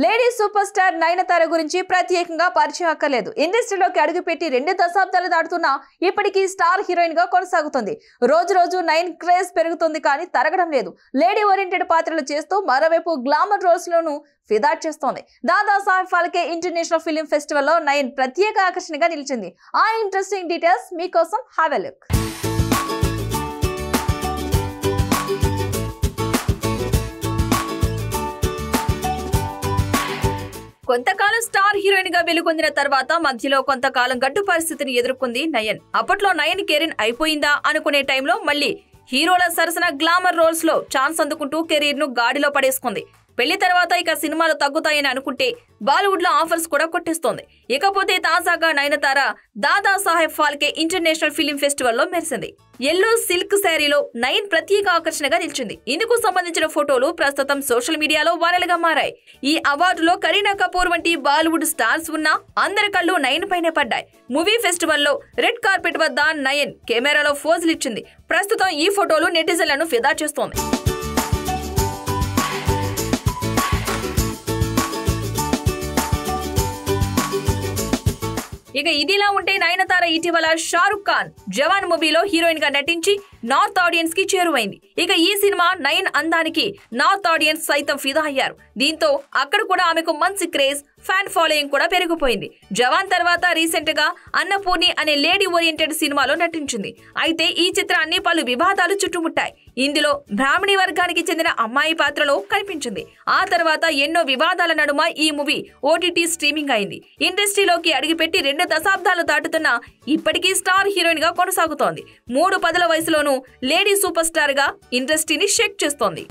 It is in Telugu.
లేడీ సూపర్ స్టార్ నయనతార గురించి ప్రత్యేకంగా పరిచయం అక్కర్లేదు. ఇండస్ట్రీలోకి అడుగుపెట్టి 2 దశాబ్దాలు దాటుతున్నా ఇప్పటికీ స్టార్ హీరోయిన్ గా కొనసాగుతుంది. రోజు రోజు నయన్ క్రేజ్ పెరుగుతుంది కానీ తరగడం లేదు. లేడీ ఓరియంటెడ్ పాత్రలు చేస్తూ మరోవైపు గ్లామర్ రోల్స్ లోనూ ఫిదా చేస్తోంది. Dadasaheb Phalke international film festival లో నయన్ ప్రత్యేక ఆకర్షణగా నిలిచింది. ఆ ఇంట్రెస్టింగ్ డీటెయిల్స్ మీకోసం హావ్ ఎ లుక్. కొంతకాలం స్టార్ హీరోయిన్ గా వెలుగొందిన తర్వాత మధ్యలో కొంతకాలం గడ్డు పరిస్థితిని ఎదుర్కొంది నయన్. అప్పట్లో నయన్ కెరీర్ అయిపోయిందా అనుకునే టైంలో మళ్ళీ హీరోల సరసన గ్లామర్ రోల్స్ లో ఛాన్స్ అందుకుంటూ కెరీర్ ను గాడిలో పడేసుకుంది. పెళ్లి తర్వాత ఇక సినిమాలు తగ్గుతాయని అనుకుంటే బాలీవుడ్ లో ఆఫర్స్ కూడా కొట్టేస్తోంది. ఇకపోతే తాజాగా Nayanthara Dadasaheb Phalke international film festival లో మెరిసింది. ఎల్లో సిల్క్ శారీలో నయన్ ప్రత్యేక ఆకర్షణగా నిలిచింది. ఇందుకు సంబంధించిన ఫోటోలు ప్రస్తుతం సోషల్ మీడియాలో వైరల్ గా మారాయి. ఈ అవార్డులో కరీనా కపూర్ వంటి బాలీవుడ్ స్టార్స్ ఉన్నా అందరి కళ్ళు నయన్ పైనే పడ్డాయి. మూవీ ఫెస్టివల్ లో రెడ్ కార్పెట్ వద్ద నయన్ కెమెరాలో ఫోజులు ఇచ్చింది. ప్రస్తుతం ఈ ఫోటోలు నెటిజన్లను ఫిదా చేస్తోంది. ఇక ఇదిలా ఉంటే నయనతార ఇటీవల షారుఖ్ ఖాన్ జవాన్ మూవీలో హీరోయిన్ గా నటించి నార్త్ ఆడియన్స్ కి చేరువైంది. ఇక ఈ సినిమా నయన్ అందానికి నార్త్ ఆడియన్స్ సైతం ఫిదా అయ్యారు. దీంతో అక్కడ కూడా ఆమెకు మంచి క్రేజ్, ఫ్యాన్ ఫాలోయింగ్ కూడా పెరిగిపోయింది. జవాన్ తర్వాత రీసెంట్ గా అన్నపూర్ణి అనే లేడీ ఓరియంటెడ్ సినిమాలో నటించింది. అయితే ఈ చిత్రాన్ని పలు వివాదాలు చుట్టుముట్టాయి. ఇందులో బ్రాహ్మణి వర్గానికి చెందిన అమ్మాయి పాత్రలో కనిపించింది. ఆ తర్వాత ఎన్నో వివాదాల నడుమ ఈ మూవీ ఓటీటీ స్ట్రీమింగ్ అయింది. ఇండస్ట్రీలోకి అడుగుపెట్టి 2 దశాబ్దాలు దాటుతున్నా ఇప్పటికీ స్టార్ హీరోయిన్ గా కొనసాగుతోంది. 3 పదుల వయసులోనూ లేడీ సూపర్ స్టార్ గా ఇండస్ట్రీని షేక్ చేస్తోంది.